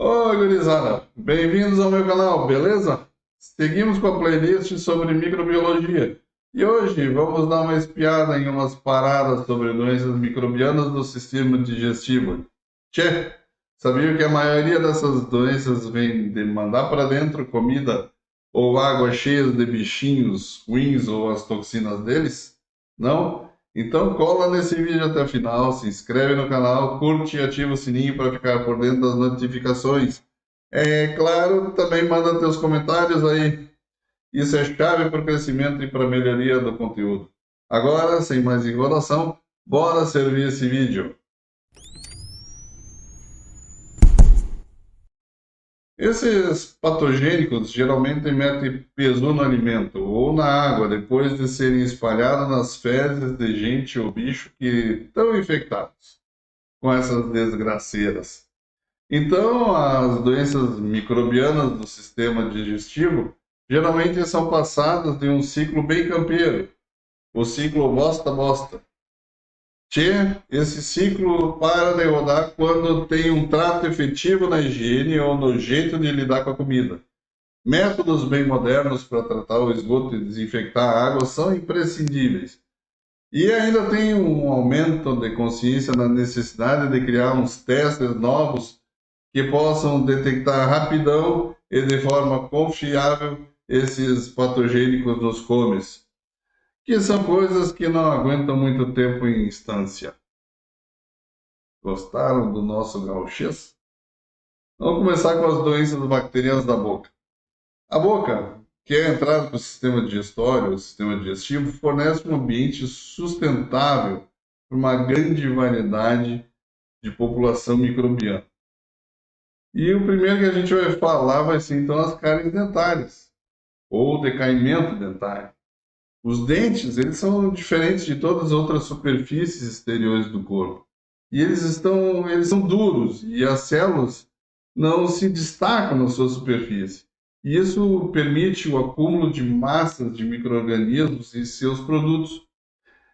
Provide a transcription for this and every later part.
Oi, gurizada! Bem-vindos ao meu canal, beleza? Seguimos com a playlist sobre microbiologia e hoje vamos dar uma espiada em umas paradas sobre doenças microbianas do sistema digestivo. Tchê, sabia que a maioria dessas doenças vem de mandar para dentro comida ou água cheias de bichinhos ruins ou as toxinas deles? Não? Então cola nesse vídeo até o final, se inscreve no canal, curte e ativa o sininho para ficar por dentro das notificações. É claro, também manda teus comentários aí. Isso é chave para o crescimento e para a melhoria do conteúdo. Agora, sem mais enrolação, bora servir esse vídeo. Esses patogênicos geralmente metem peso no alimento ou na água depois de serem espalhados nas fezes de gente ou bicho que estão infectados com essas desgraceiras. Então, as doenças microbianas do sistema digestivo geralmente são passadas de um ciclo bem campeiro, o ciclo bosta-bosta. Tchê, esse ciclo para de rodar quando tem um trato efetivo na higiene ou no jeito de lidar com a comida. Métodos bem modernos para tratar o esgoto e desinfectar a água são imprescindíveis. E ainda tem um aumento de consciência na necessidade de criar uns testes novos que possam detectar rapidão e de forma confiável esses patogênicos nos comes, que são coisas que não aguentam muito tempo em instância. Gostaram do nosso gauchês? Vamos começar com as doenças bacterianas da boca. A boca, que é a entrada para o sistema digestório, o sistema digestivo, fornece um ambiente sustentável para uma grande variedade de população microbiana. E o primeiro que a gente vai falar vai ser então as cáries dentárias, ou decaimento dentário. Os dentes, eles são diferentes de todas as outras superfícies exteriores do corpo. E eles são duros e as células não se destacam na sua superfície. E isso permite o acúmulo de massas de micro-organismos em seus produtos.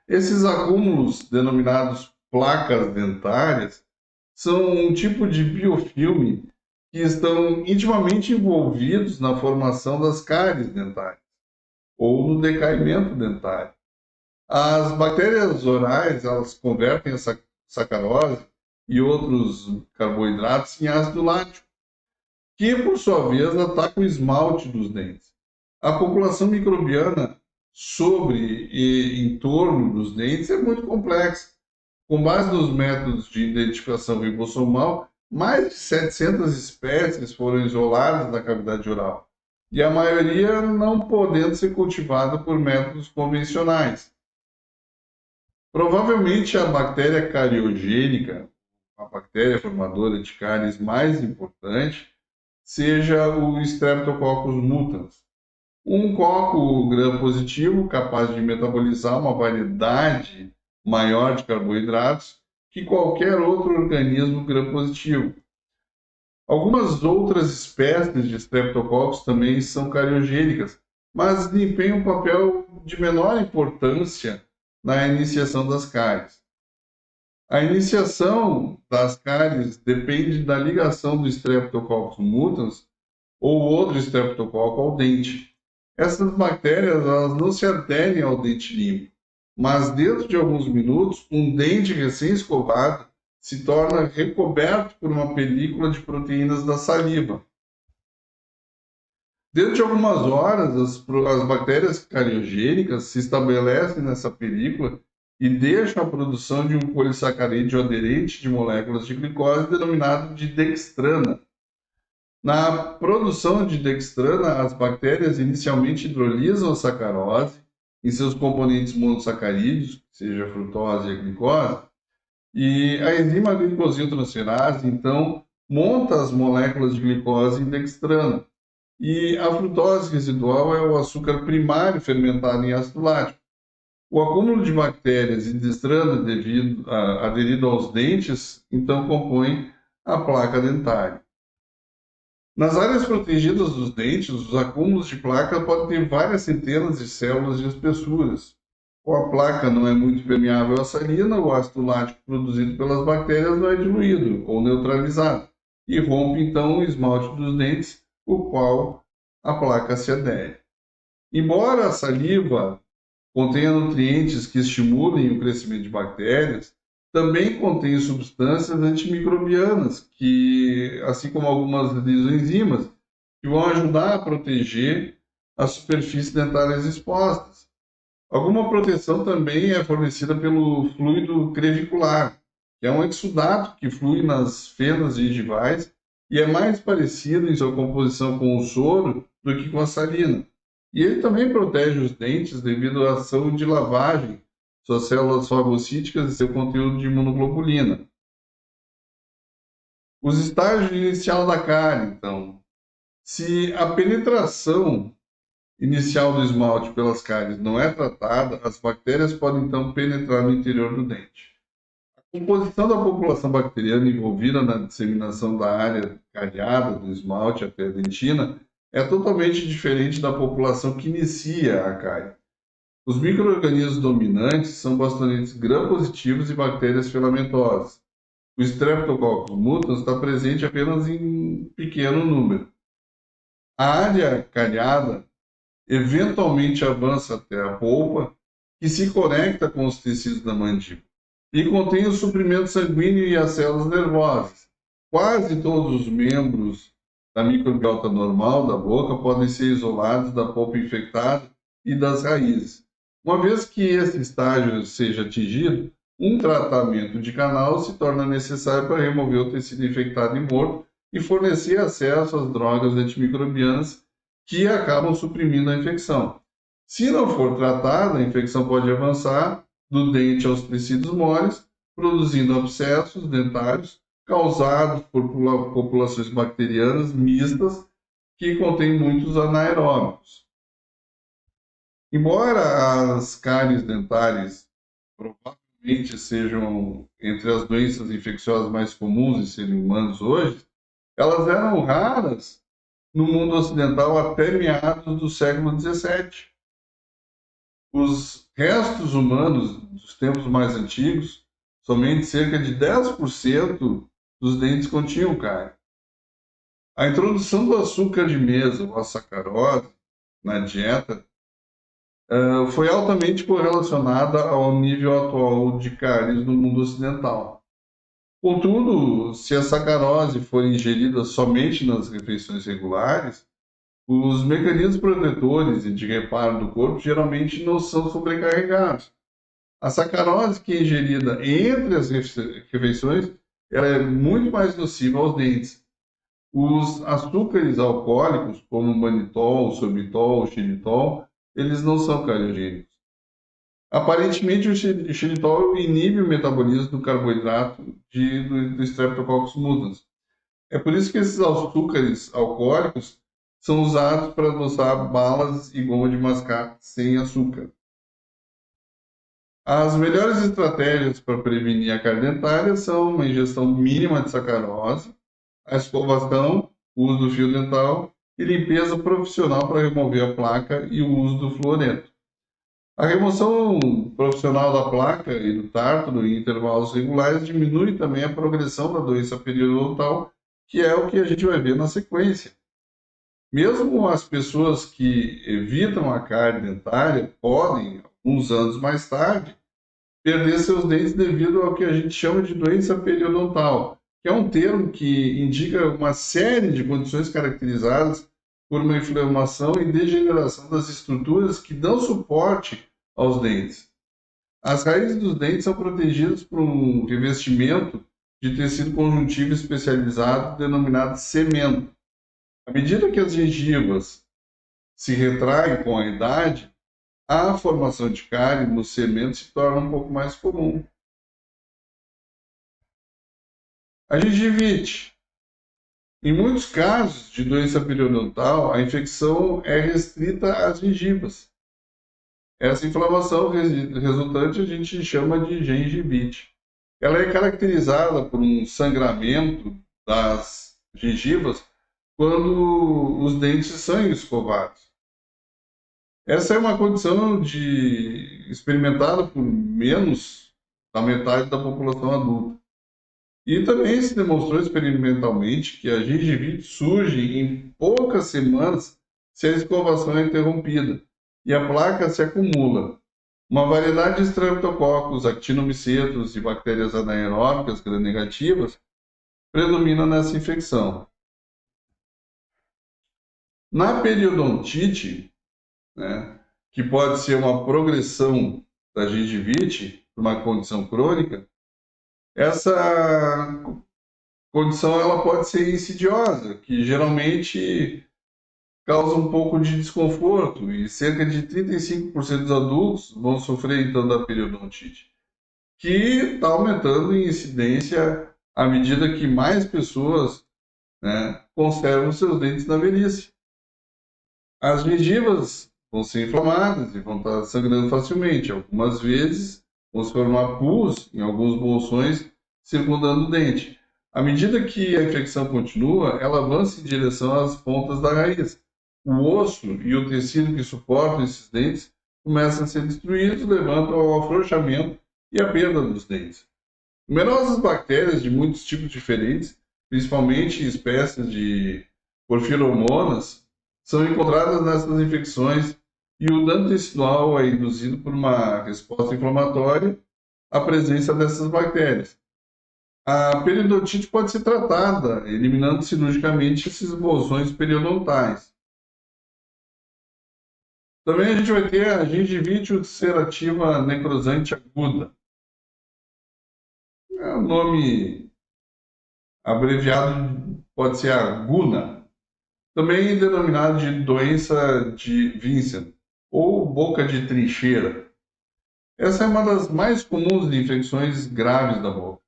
Esses acúmulos, denominados placas dentárias, são um tipo de biofilme que estão intimamente envolvidos na formação das cáries dentárias ou no decaimento dentário. As bactérias orais, elas convertem essa sacarose e outros carboidratos em ácido lático, que por sua vez ataca o esmalte dos dentes. A população microbiana sobre e em torno dos dentes é muito complexa. Com base nos métodos de identificação ribossomal, mais de 700 espécies foram isoladas na cavidade oral, e a maioria não podendo ser cultivada por métodos convencionais. Provavelmente a bactéria cariogênica, a bactéria formadora de cáries mais importante, seja o Streptococcus mutans, um coco gram-positivo capaz de metabolizar uma variedade maior de carboidratos que qualquer outro organismo gram-positivo. Algumas outras espécies de Streptococcus também são cariogênicas, mas desempenham um papel de menor importância na iniciação das cáries. A iniciação das cáries depende da ligação do Streptococcus mutans ou outro estreptococo ao dente. Essas bactérias elas não se aderem ao dente limpo, mas dentro de alguns minutos, um dente recém-escovado se torna recoberto por uma película de proteínas da saliva. Dentro de algumas horas, as bactérias cariogênicas se estabelecem nessa película e deixam a produção de um polissacarídeo aderente de moléculas de glicose denominado de dextrana. Na produção de dextrana, as bactérias inicialmente hidrolisam a sacarose em seus componentes monossacarídeos, seja a frutose e a glicose, e a enzima glicosiltransferase, então, monta as moléculas de glicose em dextrana. E a frutose residual é o açúcar primário fermentado em ácido lático. O acúmulo de bactérias em dextrana aderido aos dentes, então, compõe a placa dentária. Nas áreas protegidas dos dentes, os acúmulos de placa podem ter várias centenas de células de espessuras. Ou a placa não é muito permeável à salina, o ácido lático produzido pelas bactérias não é diluído ou neutralizado. e rompe então o esmalte dos dentes, o qual a placa se adere. Embora a saliva contenha nutrientes que estimulem o crescimento de bactérias, também contém substâncias antimicrobianas, que, assim como algumas lisoenzimas, que vão ajudar a proteger as superfícies dentárias expostas. Alguma proteção também é fornecida pelo fluido crevicular, que é um exudato que flui nas fendas gengivais e é mais parecido em sua composição com o soro do que com a salina. E ele também protege os dentes devido à ação de lavagem, suas células fagocíticas e seu conteúdo de imunoglobulina. Os estágios inicial da cárie, então. Se a penetração inicial do esmalte pelas cáries não é tratada, as bactérias podem então penetrar no interior do dente. A composição da população bacteriana envolvida na disseminação da área cariada do esmalte até a dentina é totalmente diferente da população que inicia a cárie. Os micro-organismos dominantes são bastonetes gram-positivos e bactérias filamentosas. O Streptococcus mutans está presente apenas em pequeno número. A área cariada eventualmente avança até a polpa, que se conecta com os tecidos da mandíbula e contém o suprimento sanguíneo e as células nervosas. Quase todos os membros da microbiota normal da boca podem ser isolados da polpa infectada e das raízes. Uma vez que esse estágio seja atingido, um tratamento de canal se torna necessário para remover o tecido infectado e morto e fornecer acesso às drogas antimicrobianas que acabam suprimindo a infecção. Se não for tratada, a infecção pode avançar do dente aos tecidos moles, produzindo abscessos dentários causados por populações bacterianas mistas que contêm muitos anaeróbicos. Embora as cáries dentárias provavelmente sejam entre as doenças infecciosas mais comuns em seres humanos hoje, elas eram raras no mundo ocidental até meados do século XVII. Os restos humanos dos tempos mais antigos, somente cerca de 10% dos dentes continham cárie. A introdução do açúcar de mesa, ou a sacarose, na dieta, foi altamente correlacionada ao nível atual de cáries no mundo ocidental. Contudo, se a sacarose for ingerida somente nas refeições regulares, os mecanismos protetores e de reparo do corpo geralmente não são sobrecarregados. A sacarose que é ingerida entre as refeições, ela é muito mais nociva aos dentes. Os açúcares alcoólicos, como o manitol, o sorbitol, o xilitol, eles não são cariogênicos. Aparentemente, o xilitol inibe o metabolismo do carboidrato do Streptococcus mutans. É por isso que esses açúcares alcoólicos são usados para adoçar balas e goma de mascar sem açúcar. As melhores estratégias para prevenir a cárie dentária são uma ingestão mínima de sacarose, a escovação, o uso do fio dental e limpeza profissional para remover a placa e o uso do fluorento. A remoção profissional da placa e do tártaro em intervalos regulares diminui também a progressão da doença periodontal, que é o que a gente vai ver na sequência. Mesmo as pessoas que evitam a cárie dentária podem, alguns anos mais tarde, perder seus dentes devido ao que a gente chama de doença periodontal, que é um termo que indica uma série de condições caracterizadas por uma inflamação e degeneração das estruturas que dão suporte aos dentes. As raízes dos dentes são protegidas por um revestimento de tecido conjuntivo especializado denominado cemento. À medida que as gengivas se retraem com a idade, a formação de cárie no cemento se torna um pouco mais comum. A gengivite. Em muitos casos de doença periodontal, a infecção é restrita às gengivas. Essa inflamação resultante a gente chama de gengivite. Ela é caracterizada por um sangramento das gengivas quando os dentes são escovados. Essa é uma condição experimentada por menos da metade da população adulta. E também se demonstrou experimentalmente que a gengivite surge em poucas semanas se a escovação é interrompida e a placa se acumula. Uma variedade de streptococcus, actinomicetos e bactérias anaeróbicas gram-negativas predomina nessa infecção. Na periodontite, né, que pode ser uma progressão da gengivite, uma condição crônica, essa condição ela pode ser insidiosa, que geralmente causa um pouco de desconforto e cerca de 35% dos adultos vão sofrer então da periodontite, que está aumentando em incidência à medida que mais pessoas, né, conservam seus dentes na velhice. As gengivas vão ser inflamadas e vão estar sangrando facilmente. Algumas vezes vão se formar pus em alguns bolsões circundando o dente. À medida que a infecção continua, ela avança em direção às pontas da raiz. O osso e o tecido que suportam esses dentes começam a ser destruídos, levando ao afrouxamento e à perda dos dentes. Numerosas bactérias de muitos tipos diferentes, principalmente espécies de porfiromonas, são encontradas nessas infecções e o dano tecidual é induzido por uma resposta inflamatória à presença dessas bactérias. A periodontite pode ser tratada eliminando cirurgicamente esses bolsões periodontais. Também a gente vai ter a gengivite ulcerativa necrosante aguda. É um nome abreviado, pode ser a GUNA, também denominado de doença de Vincent ou boca de trincheira. Essa é uma das mais comuns de infecções graves da boca.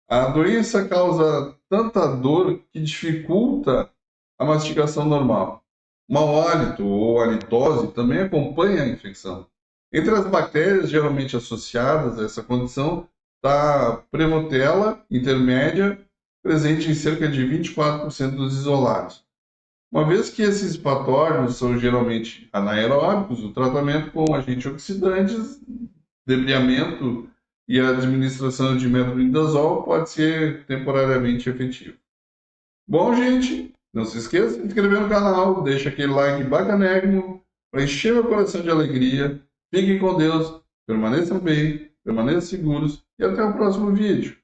A doença causa tanta dor que dificulta a mastigação normal. Mau hálito ou halitose também acompanha a infecção. Entre as bactérias geralmente associadas a essa condição está a Prevotella intermédia, presente em cerca de 24% dos isolados. Uma vez que esses patógenos são geralmente anaeróbicos, o tratamento com agentes oxidantes, debridamento e a administração de metronidazol pode ser temporariamente efetivo. Bom, gente, não se esqueça de se inscrever no canal, deixa aquele like bacanérrimo para encher meu coração de alegria. Fiquem com Deus, permaneçam bem, permaneçam seguros e até o próximo vídeo.